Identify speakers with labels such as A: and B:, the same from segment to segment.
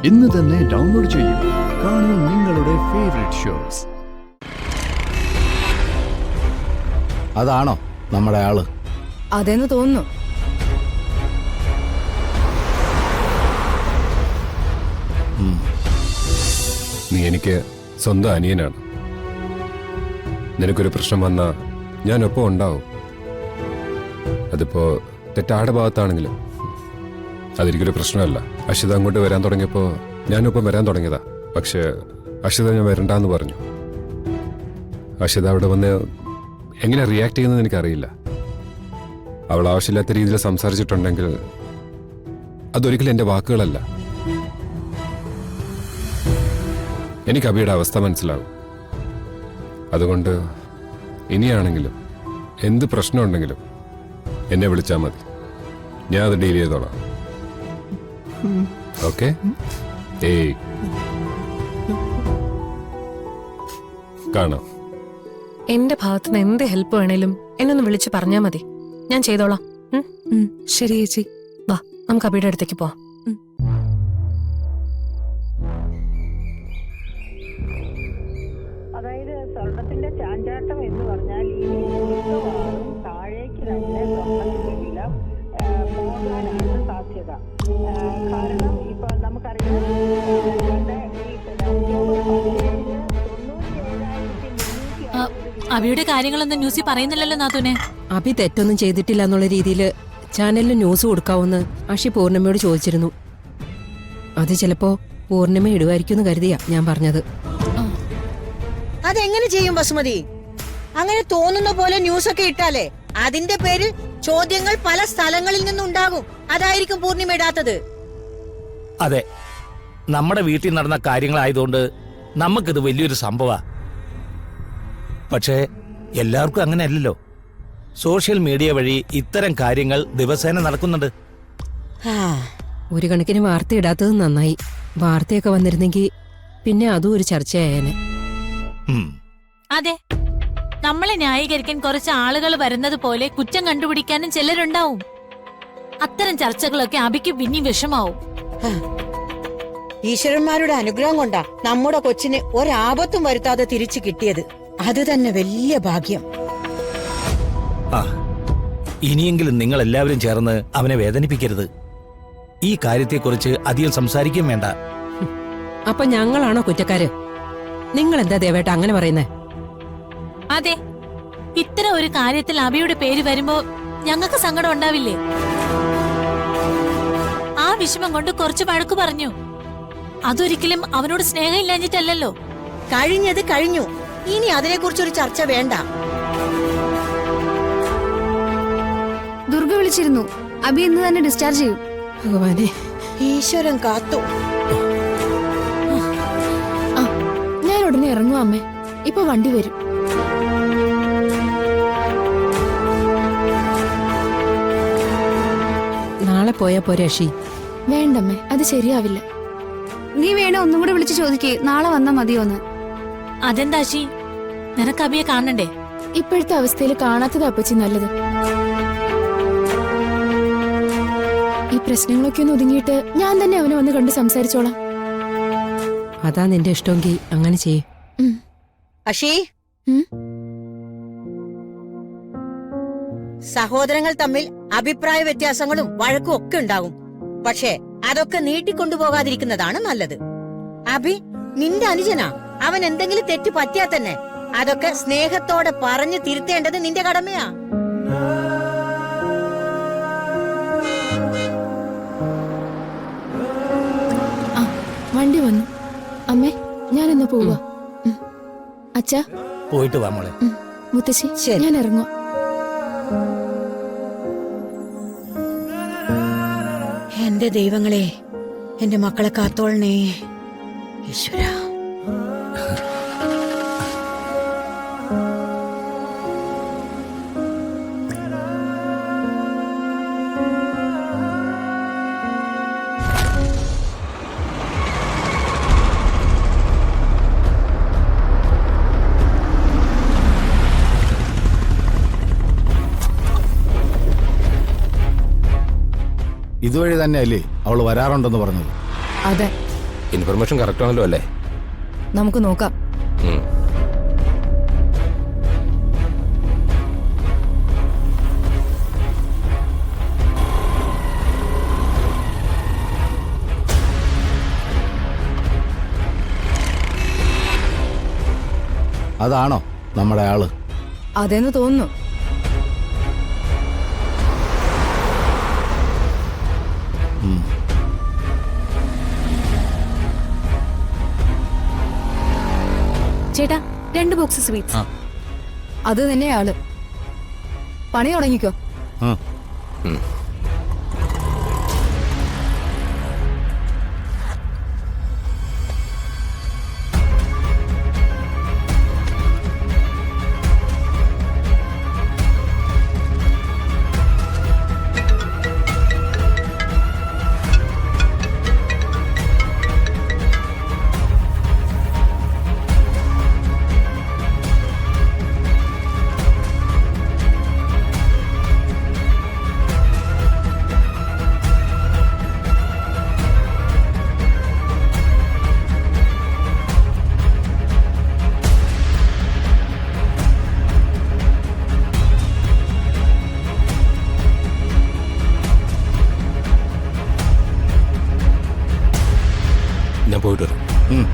A: ഇന്ന് തന്നെ ഡൗൺലോഡ് ചെയ്യൂ. കാണൂ നിങ്ങളുടെ ഫേവറേറ്റ് ഷോസ്.
B: അതാണോ നമ്മുടെ ആള്?
C: അതെന്ന് തോന്നുന്നു.
D: നീ എനിക്ക് സ്വന്തം അനിയനാണ്. നിനക്കൊരു പ്രശ്നം വന്നാ ഞാനൊപ്പം ഉണ്ടാവും. അതിപ്പോ തെറ്റാടെ ഭാഗത്താണെങ്കിലും അതെനിക്കൊരു പ്രശ്നമല്ല. അഷിത അങ്ങോട്ട് വരാൻ തുടങ്ങിയപ്പോൾ ഞാനൊപ്പം വരാൻ തുടങ്ങിയതാ. പക്ഷെ അഷിത ഞാൻ വരണ്ടെന്ന് പറഞ്ഞു. അഷിത അവിടെ വന്ന് എങ്ങനെ റിയാക്ട് ചെയ്യുന്നത് എനിക്കറിയില്ല. അവൾ ആവശ്യമില്ലാത്ത രീതിയിൽ സംസാരിച്ചിട്ടുണ്ടെങ്കിൽ അതൊരിക്കലും എൻ്റെ വാക്കുകളല്ല. എനിക്ക് അബിയുടെ അവസ്ഥ മനസ്സിലാവും. അതുകൊണ്ട് ഇനിയാണെങ്കിലും എന്ത് പ്രശ്നമുണ്ടെങ്കിലും എന്നെ വിളിച്ചാൽ മതി. ഞാൻ അത് ഡീൽ ചെയ്തോളാം. ഓക്കെ? ഏയ് കാണാം.
E: എന്റെ ഭാഗത്തുനിന്ന് എന്ത് ഹെൽപ്പ് വേണേലും എന്നൊന്ന് വിളിച്ചു പറഞ്ഞാ മതി, ഞാൻ ചെയ്തോളാം.
C: ശരി ചേച്ചി,
E: വാ നമുക്ക് അബിയുടെ അടുത്തേക്ക് പോവാം.
F: അതായത് സ്വർണത്തിന്റെ ചാഞ്ചാട്ടം എന്ന് പറഞ്ഞാൽ ഈ താഴേക്ക് തന്നെ സ്വർണത്തിന്റെ വില പോകാനാണ് സാധ്യത. കാരണം ഇപ്പൊ നമുക്കറിയാം
G: അബിയുടെ കാര്യങ്ങളൊന്നും ന്യൂസിൽ പറയുന്നില്ലല്ലോ നാത്തൂനെ.
C: അബി തെറ്റൊന്നും ചെയ്തിട്ടില്ല എന്നുള്ള രീതിയിൽ ചാനലിൽ ന്യൂസ് കൊടുക്കാവൂന്ന് അഷി പൂർണിമയോട് ചോദിച്ചിരുന്നു. അത് ചിലപ്പോ പൂർണിമ ഇടുവായിരിക്കും എന്ന് കരുതിയാ ഞാൻ പറഞ്ഞത്.
H: അതെങ്ങനെ ചെയ്യും ബസുമതി? അങ്ങനെ തോന്നുന്ന പോലെ ന്യൂസ് ഒക്കെ ഇട്ടാലേ അതിന്റെ പേരിൽ ചോദ്യങ്ങൾ പല സ്ഥലങ്ങളിൽ നിന്നുണ്ടാകും. അതായിരിക്കും പൂർണിമ ഇടാത്തത്.
I: അതെ, നമ്മുടെ വീട്ടിൽ നടന്ന കാര്യങ്ങളായതുകൊണ്ട് നമുക്കിത് വലിയൊരു സംഭവ. പക്ഷേ എല്ലാവർക്കും അങ്ങനെ അല്ലല്ലോ. സോഷ്യൽ മീഡിയ വഴി ഇത്തരം കാര്യങ്ങൾ ദിവസേന നടക്കുന്നുണ്ട്.
C: ഒരു കണക്കിന് വാർത്ത ഇടാത്തത് നന്നായി. വാർത്തയൊക്കെ വന്നിരുന്നെങ്കിൽ പിന്നെ അതും ഒരു ചർച്ചയായേനെ.
G: അതെ, നമ്മളെ ന്യായീകരിക്കാൻ കുറച്ച് ആളുകൾ വരുന്നത് പോലെ കുറ്റം കണ്ടുപിടിക്കാനും ചിലരുണ്ടാവും. അത്തരം ചർച്ചകളൊക്കെ അബിക്ക് പിന്നെ വിഷമാവും.
H: ഈശ്വരന്മാരുടെ അനുഗ്രഹം കൊണ്ടാ നമ്മുടെ കൊച്ചിന് ഒരാപത്തും വരുത്താതെ തിരിച്ചു കിട്ടിയത്. അത് തന്നെ വലിയ ഭാഗ്യം.
I: ഇനിയെങ്കിലും നിങ്ങൾ എല്ലാവരും ചേർന്ന് അവനെ വേദനിപ്പിക്കരുത്. ഈ കാര്യത്തെക്കുറിച്ച് അധികം സംസാരിക്കുകയും വേണ്ട.
C: അപ്പൊ ഞങ്ങളാണോ കുറ്റക്കാര്? നിങ്ങൾ എന്താ ദേവേട്ട അങ്ങനെ പറയുന്നേ?
G: അതെ, ഇത്തരം ഒരു കാര്യത്തിൽ അബിയുടെ പേര് വരുമ്പോ ഞങ്ങൾക്ക് സങ്കടം ഉണ്ടാവില്ലേ? ആ വിഷമം കൊണ്ട് കുറച്ച് വഴക്ക് പറഞ്ഞു. അതൊരിക്കലും അവനോട് സ്നേഹം ഇല്ലാഞ്ഞിട്ടല്ലോ.
H: കഴിഞ്ഞത് കഴിഞ്ഞു. ഇനി അതിനെക്കുറിച്ചൊരു ചർച്ച വേണ്ട.
J: ദുർഗ വിളിച്ചിരുന്നു. അബി ഇന്ന് തന്നെ ഡിസ്ചാർജ് ചെയ്യും.
C: ഭഗവാനെ,
H: ഈശ്വരൻ കാത്തു.
J: ഞാൻ ഉടനെ ഇറങ്ങും അമ്മേ. ഇപ്പൊ വണ്ടി വരും.
C: നാളെ പോയാ പോരെ അഷി?
J: വേണ്ടമ്മേ, അത് ശരിയാവില്ല. നീ വേണേ ഒന്നും കൂടെ വിളിച്ചു ചോദിക്കേ നാളെ വന്നാ മതിയോന്ന്.
G: അതെന്താ ശി, നിനക്ക് അബിയെ കാണണ്ടേ?
J: ഇപ്പോഴത്തെ അവസ്ഥയിൽ കാണാത്തത് അപ്പച്ചി നല്ലത്. ഈ പ്രശ്നങ്ങളൊക്കെ ഒന്ന് ഒതുങ്ങിയിട്ട് ഞാൻ തന്നെ അവനെ വന്ന് കണ്ട് സംസാരിച്ചോളാം.
C: അതാ നിന്റെ ഇഷ്ടമെങ്കിൽ അങ്ങനെ ചെയ്യേ.
H: അഷി, സഹോദരങ്ങൾ തമ്മിൽ അഭിപ്രായ വ്യത്യാസങ്ങളും വഴക്കും ഒക്കെ ഉണ്ടാകും. പക്ഷേ അതൊക്കെ നീട്ടിക്കൊണ്ടുപോകാതിരിക്കുന്നതാണ് നല്ലത്. അഭി നിന്റെ അനുജനാ. അവൻ എന്തെങ്കിലും തെറ്റ് പറ്റിയാ തന്നെ അതൊക്കെ സ്നേഹത്തോടെ പറഞ്ഞു തിരുത്തേണ്ടത് നിന്റെ കടമയാ.
J: വണ്ടി വന്നു. അമ്മേ, ഞാനിന്ന് പോവാ. അച്ഛാ,
I: പോയിട്ട് വാ മോളെ.
J: മുത്തശ്ശി, ഞാൻ ഇറങ്ങും.
H: എന്റെ ദൈവങ്ങളെ, എന്റെ മക്കളെ കാത്തോളണേ ഈശ്വര.
B: ഇതുവഴി തന്നെയല്ലേ അവള് വരാറുണ്ടെന്ന് പറഞ്ഞത്?
C: അതെ,
I: ഇൻഫർമേഷൻ കറക്റ്റ് ആണല്ലോ അല്ലേ?
J: നമുക്ക് നോക്കാം.
I: ഉം.
B: അതാണോ നമ്മുടെ ആള്?
J: അതെന്ന് തോന്നുന്നു.
B: ഉം.
J: ചേട്ടാ 2 ബോക്സ് സ്വീറ്റ്സ്. അത് തന്നെ ആള്. പണി തുടങ്ങിക്കോ.
B: ആ.
I: ഞാൻ പോയിട്ട് വരാം.
B: ഉം.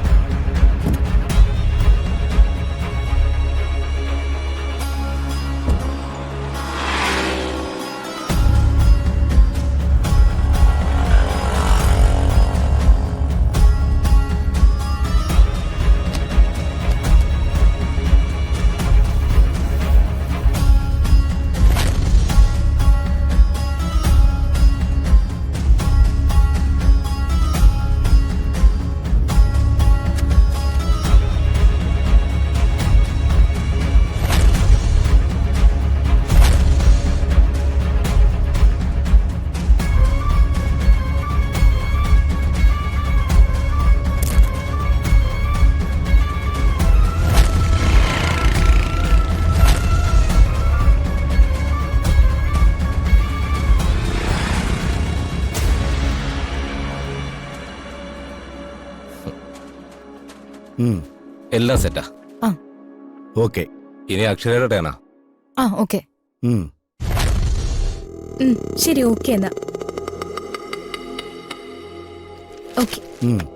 B: ഉം.
I: എല്ലാം സെറ്റാ.
J: ആ.
B: ഓക്കെ.
I: ഇനി അക്ഷരയുടെ ടേണാ.
J: ആ ഓക്കെ.
B: ഉം.
J: ശരി ഓക്കെ എന്നാ. ഓക്കെ.
B: ഉം.